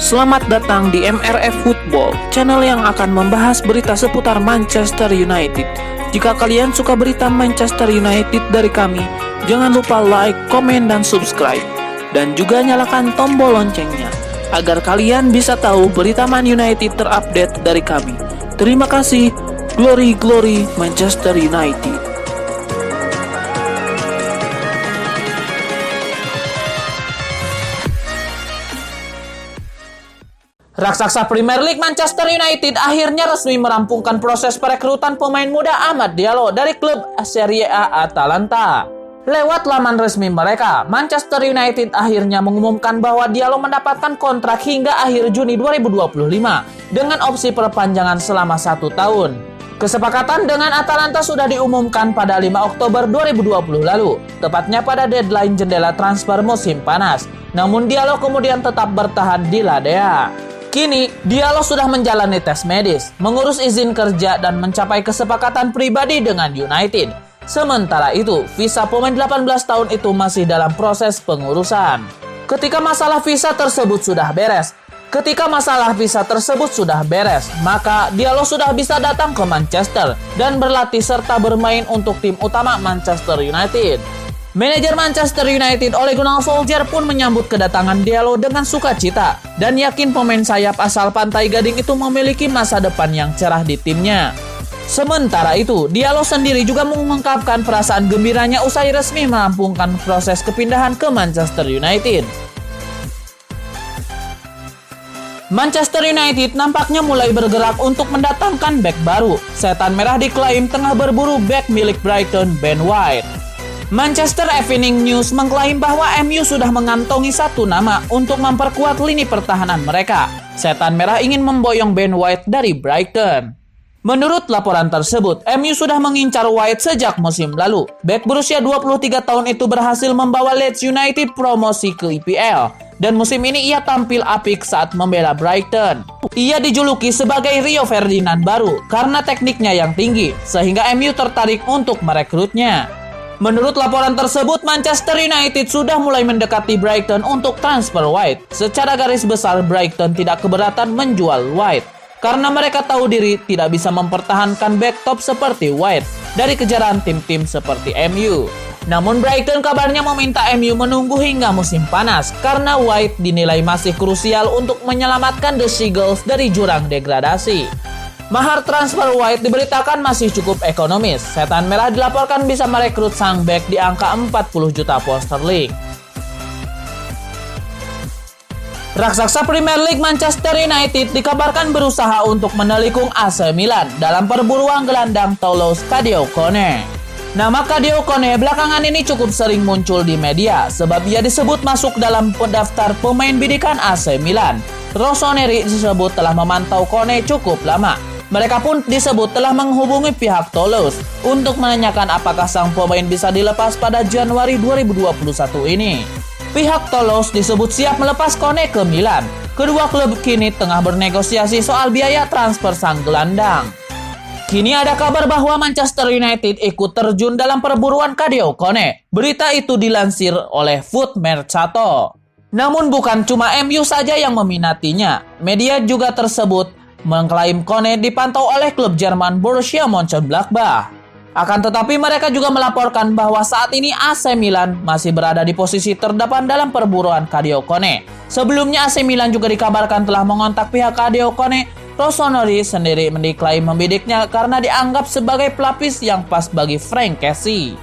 Selamat datang di MRF Football, channel yang akan membahas berita seputar Manchester United. Jika kalian suka berita Manchester United dari kami, jangan lupa like, komen, dan subscribe. Dan juga nyalakan tombol loncengnya, agar kalian bisa tahu berita Man United terupdate dari kami. Terima kasih, Glory Glory Manchester United. Raksasa Premier League Manchester United akhirnya resmi merampungkan proses perekrutan pemain muda Amad Diallo dari klub Serie A Atalanta. Lewat laman resmi mereka, Manchester United akhirnya mengumumkan bahwa Diallo mendapatkan kontrak hingga akhir Juni 2025 dengan opsi perpanjangan selama 1 tahun. Kesepakatan dengan Atalanta sudah diumumkan pada 5 Oktober 2020 lalu, tepatnya pada deadline jendela transfer musim panas. Namun Diallo kemudian tetap bertahan di La Dea. Kini, Diallo sudah menjalani tes medis, mengurus izin kerja, dan mencapai kesepakatan pribadi dengan United. Sementara itu, visa pemain 18 tahun itu masih dalam proses pengurusan. Ketika masalah visa tersebut sudah beres, maka Diallo sudah bisa datang ke Manchester dan berlatih serta bermain untuk tim utama Manchester United. Manajer Manchester United Ole Gunnar Solskjaer pun menyambut kedatangan Diallo dengan sukacita dan yakin pemain sayap asal Pantai Gading itu memiliki masa depan yang cerah di timnya. Sementara itu, Diallo sendiri juga mengungkapkan perasaan gembiranya usai resmi merampungkan proses kepindahan ke Manchester United. Manchester United nampaknya mulai bergerak untuk mendatangkan bek baru. Setan Merah diklaim tengah berburu bek milik Brighton, Ben White. Manchester Evening News mengklaim bahwa MU sudah mengantongi satu nama untuk memperkuat lini pertahanan mereka. Setan Merah ingin memboyong Ben White dari Brighton. Menurut laporan tersebut, MU sudah mengincar White sejak musim lalu. Bek berusia 23 tahun itu berhasil membawa Leeds United promosi ke IPL. Dan musim ini ia tampil apik saat membela Brighton. Ia dijuluki sebagai Rio Ferdinand baru karena tekniknya yang tinggi, sehingga MU tertarik untuk merekrutnya. Menurut laporan tersebut, Manchester United sudah mulai mendekati Brighton untuk transfer White. Secara garis besar, Brighton tidak keberatan menjual White karena mereka tahu diri tidak bisa mempertahankan back top seperti White dari kejaran tim-tim seperti MU. Namun Brighton kabarnya meminta MU menunggu hingga musim panas karena White dinilai masih krusial untuk menyelamatkan The Seagulls dari jurang degradasi. Mahar transfer White diberitakan masih cukup ekonomis. Setan Merah dilaporkan bisa merekrut sang bek di angka 40 juta pound sterling. Raksasa Premier League Manchester United dikabarkan berusaha untuk menelikung AC Milan dalam perburuan gelandang Toulouse Sadio Kone. Nama Sadio Kone belakangan ini cukup sering muncul di media sebab ia disebut masuk dalam daftar pemain bidikan AC Milan. Rossoneri disebut telah memantau Kone cukup lama. Mereka pun disebut telah menghubungi pihak Toulouse untuk menanyakan apakah sang pemain bisa dilepas pada Januari 2021 ini. Pihak Toulouse disebut siap melepas Kone ke Milan. Kedua klub kini tengah bernegosiasi soal biaya transfer sang gelandang. Kini ada kabar bahwa Manchester United ikut terjun dalam perburuan Sadio Kone. Berita itu dilansir oleh Foot Mercato. Namun bukan cuma MU saja yang meminatinya. Media juga tersebut mengklaim Kone dipantau oleh klub Jerman Borussia Mönchengladbach. Akan tetapi mereka juga melaporkan bahwa saat ini AC Milan masih berada di posisi terdepan dalam perburuan Sadio Kone. Sebelumnya AC Milan juga dikabarkan telah mengontak pihak Sadio Kone. Rossoneri sendiri diklaim membidiknya karena dianggap sebagai pelapis yang pas bagi Frank Kessie.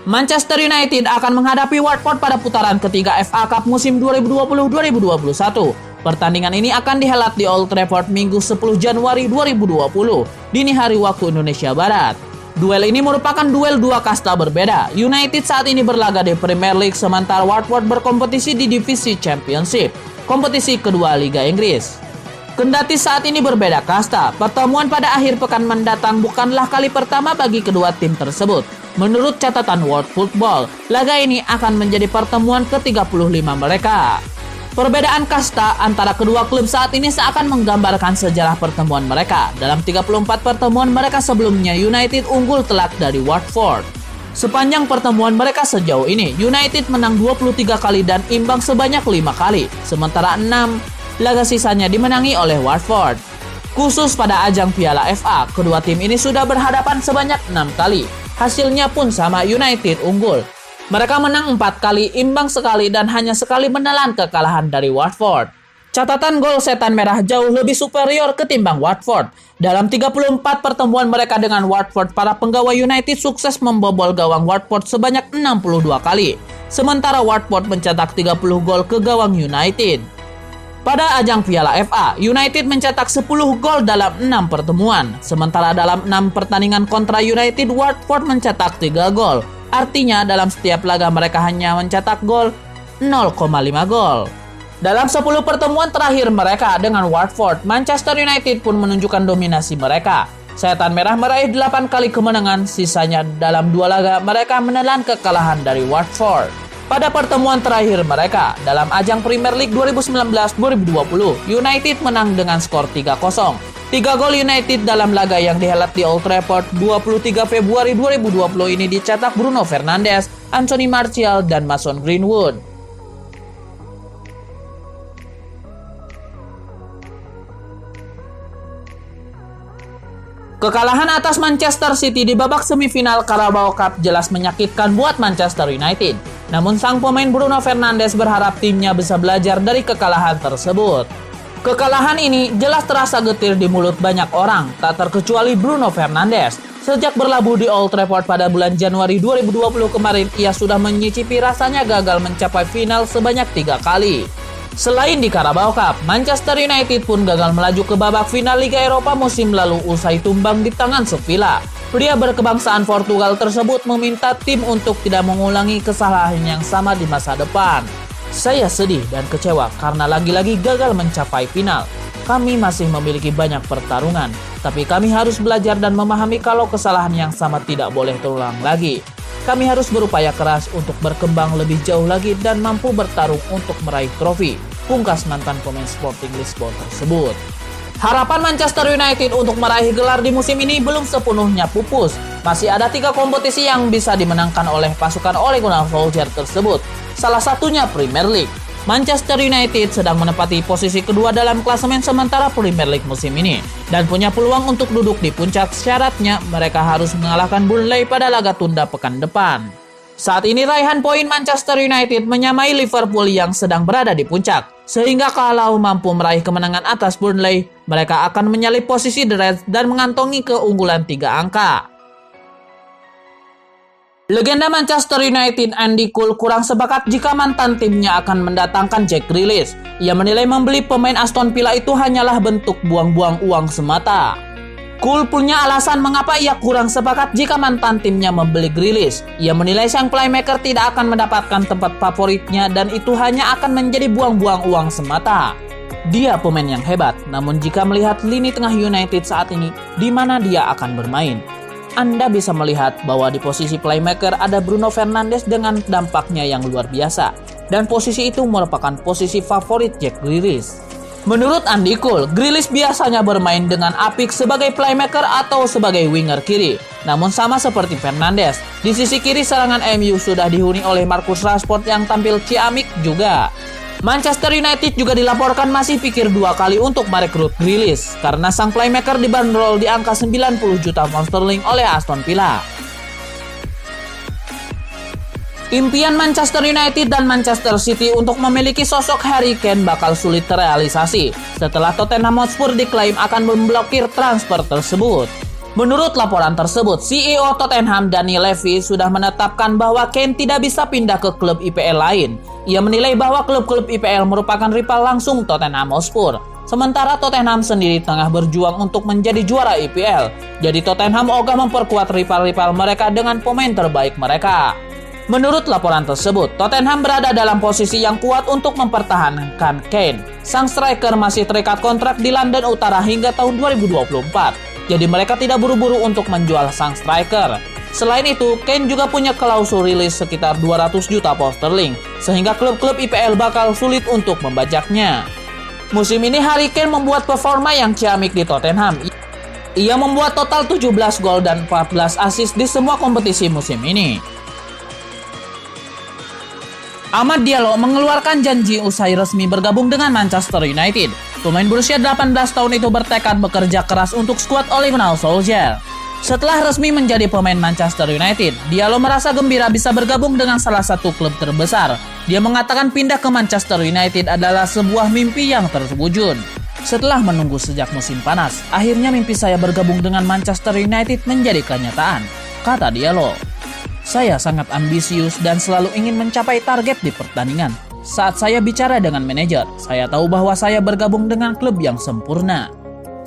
Manchester United akan menghadapi Watford pada putaran ketiga FA Cup musim 2020-2021. Pertandingan ini akan dihelat di Old Trafford Minggu 10 Januari 2020, dini hari waktu Indonesia Barat. Duel ini merupakan duel dua kasta berbeda. United saat ini berlaga di Premier League, sementara Watford berkompetisi di divisi Championship, kompetisi kedua Liga Inggris. Kendati saat ini berbeda kasta, pertemuan pada akhir pekan mendatang bukanlah kali pertama bagi kedua tim tersebut. Menurut catatan World Football, laga ini akan menjadi pertemuan ke-35 mereka. Perbedaan kasta antara kedua klub saat ini seakan menggambarkan sejarah pertemuan mereka. Dalam 34 pertemuan mereka sebelumnya, United unggul telak dari Watford. Sepanjang pertemuan mereka sejauh ini, United menang 23 kali dan imbang sebanyak 5 kali, sementara 6 laga sisanya dimenangi oleh Watford. Khusus pada ajang Piala FA, kedua tim ini sudah berhadapan sebanyak 6 kali. Hasilnya pun sama, United unggul. Mereka menang 4 kali, imbang sekali, dan hanya sekali menelan kekalahan dari Watford. Catatan gol Setan Merah jauh lebih superior ketimbang Watford. Dalam 34 pertemuan mereka dengan Watford, para penggawa United sukses membobol gawang Watford sebanyak 62 kali. Sementara Watford mencetak 30 gol ke gawang United. Pada ajang Piala FA, United mencetak 10 gol dalam 6 pertemuan. Sementara dalam 6 pertandingan kontra United, Watford mencetak 3 gol. Artinya dalam setiap laga mereka hanya mencetak gol 0,5 gol. Dalam 10 pertemuan terakhir mereka dengan Watford, Manchester United pun menunjukkan dominasi mereka. Setan Merah meraih 8 kali kemenangan, sisanya dalam 2 laga mereka menelan kekalahan dari Watford. Pada pertemuan terakhir mereka, dalam ajang Premier League 2019-2020, United menang dengan skor 3-0. 3 gol United dalam laga yang dihelat di Old Trafford 23 Februari 2020 ini dicetak Bruno Fernandes, Anthony Martial, dan Mason Greenwood. Kekalahan atas Manchester City di babak semifinal Carabao Cup jelas menyakitkan buat Manchester United. Namun sang pemain Bruno Fernandes berharap timnya bisa belajar dari kekalahan tersebut. Kekalahan ini jelas terasa getir di mulut banyak orang, tak terkecuali Bruno Fernandes. Sejak berlabuh di Old Trafford pada bulan Januari 2020 kemarin, ia sudah menyicipi rasanya gagal mencapai final sebanyak 3 kali. Selain di Carabao Cup, Manchester United pun gagal melaju ke babak final Liga Eropa musim lalu usai tumbang di tangan Sevilla. Pria berkebangsaan Portugal tersebut meminta tim untuk tidak mengulangi kesalahan yang sama di masa depan. Saya sedih dan kecewa karena lagi-lagi gagal mencapai final. Kami masih memiliki banyak pertarungan, tapi kami harus belajar dan memahami kalau kesalahan yang sama tidak boleh terulang lagi. Kami harus berupaya keras untuk berkembang lebih jauh lagi dan mampu bertarung untuk meraih trofi, pungkas mantan pemain Sporting Lisbon tersebut. Harapan Manchester United untuk meraih gelar di musim ini belum sepenuhnya pupus. Masih ada 3 kompetisi yang bisa dimenangkan oleh pasukan Ole Gunnar Solskjaer tersebut. Salah satunya Premier League. Manchester United sedang menempati posisi kedua dalam klasemen sementara Premier League musim ini dan punya peluang untuk duduk di puncak. Syaratnya mereka harus mengalahkan Burnley pada laga tunda pekan depan. Saat ini raihan poin Manchester United menyamai Liverpool yang sedang berada di puncak. Sehingga kalau mampu meraih kemenangan atas Burnley, mereka akan menyalip posisi The Reds dan mengantongi keunggulan 3 angka. Legenda Manchester United Andy Cole kurang sepakat jika mantan timnya akan mendatangkan Jack Grealish. Ia menilai membeli pemain Aston Villa itu hanyalah bentuk buang-buang uang semata. Cole punya alasan mengapa ia kurang sepakat jika mantan timnya membeli Grealish. Ia menilai sang playmaker tidak akan mendapatkan tempat favoritnya dan itu hanya akan menjadi buang-buang uang semata. Dia pemain yang hebat, namun jika melihat lini tengah United saat ini, di mana dia akan bermain? Anda bisa melihat bahwa di posisi playmaker ada Bruno Fernandes dengan dampaknya yang luar biasa. Dan posisi itu merupakan posisi favorit Jack Grealish. Menurut Andy Cole, Grealish biasanya bermain dengan apik sebagai playmaker atau sebagai winger kiri. Namun sama seperti Fernandes, di sisi kiri serangan MU sudah dihuni oleh Marcus Rashford yang tampil ciamik juga. Manchester United juga dilaporkan masih pikir 2 kali untuk merekrut Grealish karena sang playmaker dibanderol di angka 90 juta pound sterling oleh Aston Villa. Impian Manchester United dan Manchester City untuk memiliki sosok Harry Kane bakal sulit terrealisasi setelah Tottenham Hotspur diklaim akan memblokir transfer tersebut. Menurut laporan tersebut, CEO Tottenham Dani Levy sudah menetapkan bahwa Kane tidak bisa pindah ke klub IPL lain. Ia menilai bahwa klub-klub IPL merupakan rival langsung Tottenham Hotspur. Sementara Tottenham sendiri tengah berjuang untuk menjadi juara IPL. Jadi Tottenham ogah memperkuat rival-rival mereka dengan pemain terbaik mereka. Menurut laporan tersebut, Tottenham berada dalam posisi yang kuat untuk mempertahankan Kane. Sang striker masih terikat kontrak di London Utara hingga tahun 2024. Jadi mereka tidak buru-buru untuk menjual sang striker. Selain itu, Kane juga punya klausul rilis sekitar 200 juta pound sterling, sehingga klub-klub IPL bakal sulit untuk membajaknya. Musim ini Harry Kane membuat performa yang ciamik di Tottenham. Ia membuat total 17 gol dan 14 assist di semua kompetisi musim ini. Amad Diallo mengeluarkan janji usai resmi bergabung dengan Manchester United. Pemain berusia 18 tahun itu bertekad bekerja keras untuk skuad Ole Gunnar Solskjaer. Setelah resmi menjadi pemain Manchester United, Diallo merasa gembira bisa bergabung dengan salah satu klub terbesar. Dia mengatakan pindah ke Manchester United adalah sebuah mimpi yang terwujud. Setelah menunggu sejak musim panas, akhirnya mimpi saya bergabung dengan Manchester United menjadi kenyataan, kata Diallo. Saya sangat ambisius dan selalu ingin mencapai target di pertandingan. Saat saya bicara dengan manajer, saya tahu bahwa saya bergabung dengan klub yang sempurna.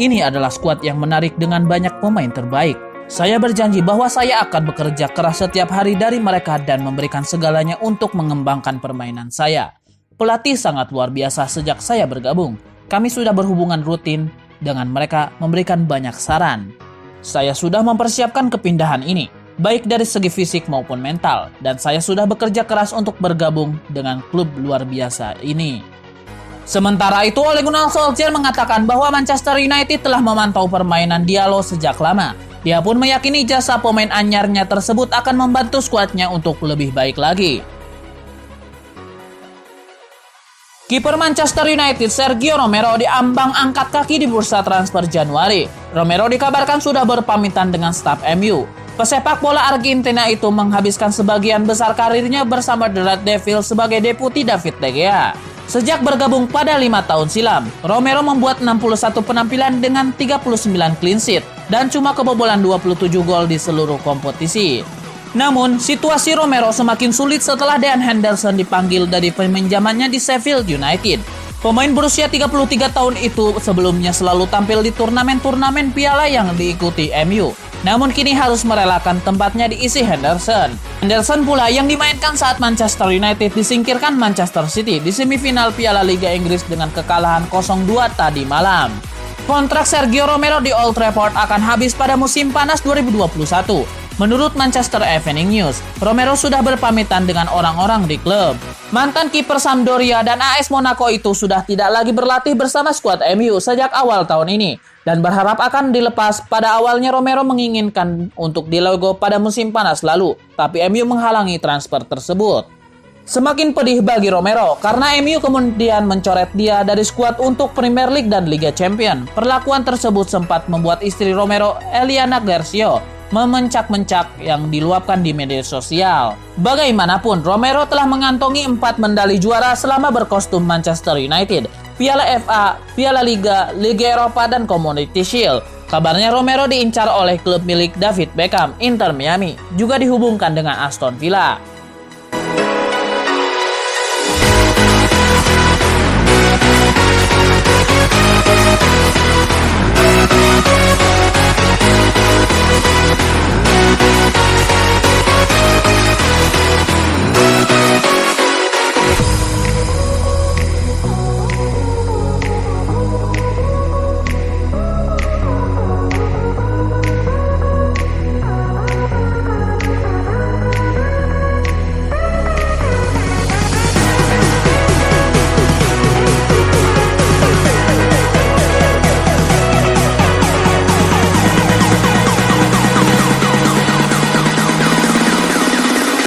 Ini adalah skuad yang menarik dengan banyak pemain terbaik. Saya berjanji bahwa saya akan bekerja keras setiap hari dari mereka dan memberikan segalanya untuk mengembangkan permainan saya. Pelatih sangat luar biasa sejak saya bergabung. Kami sudah berhubungan rutin dengan mereka, memberikan banyak saran. Saya sudah mempersiapkan kepindahan ini, baik dari segi fisik maupun mental, dan saya sudah bekerja keras untuk bergabung dengan klub luar biasa ini. Sementara itu, Ole Gunnar Solskjaer mengatakan bahwa Manchester United telah memantau permainan Diallo sejak lama. Dia pun meyakini jasa pemain anyarnya tersebut akan membantu skuadnya untuk lebih baik lagi. Kiper Manchester United Sergio Romero diambang angkat kaki di bursa transfer Januari. Romero dikabarkan sudah berpamitan dengan staf MU. Pesepak bola Argentina itu menghabiskan sebagian besar karirnya bersama The Red Devils sebagai deputi David De Gea. Sejak bergabung pada 5 tahun silam, Romero membuat 61 penampilan dengan 39 clean sheet dan cuma kebobolan 27 gol di seluruh kompetisi. Namun, situasi Romero semakin sulit setelah Dean Henderson dipanggil dari peminjamannya di Sheffield United. Pemain berusia 33 tahun itu sebelumnya selalu tampil di turnamen-turnamen piala yang diikuti MU. Namun kini harus merelakan tempatnya diisi Henderson. Henderson pula yang dimainkan saat Manchester United disingkirkan Manchester City di semifinal Piala Liga Inggris dengan kekalahan 0-2 tadi malam. Kontrak Sergio Romero di Old Trafford akan habis pada musim panas 2021. Menurut Manchester Evening News, Romero sudah berpamitan dengan orang-orang di klub. Mantan kiper Sampdoria dan AS Monaco itu sudah tidak lagi berlatih bersama skuad MU sejak awal tahun ini dan berharap akan dilepas. Pada awalnya Romero menginginkan untuk dilego pada musim panas lalu, tapi MU menghalangi transfer tersebut. Semakin pedih bagi Romero karena MU kemudian mencoret dia dari skuad untuk Premier League dan Liga Champions. Perlakuan tersebut sempat membuat istri Romero, Eliana Garcia, memencak-mencak yang diluapkan di media sosial. Bagaimanapun, Romero telah mengantongi 4 medali juara selama berkostum Manchester United, Piala FA, Piala Liga, Liga Eropa, dan Community Shield. Kabarnya Romero diincar oleh klub milik David Beckham, Inter Miami, juga dihubungkan dengan Aston Villa.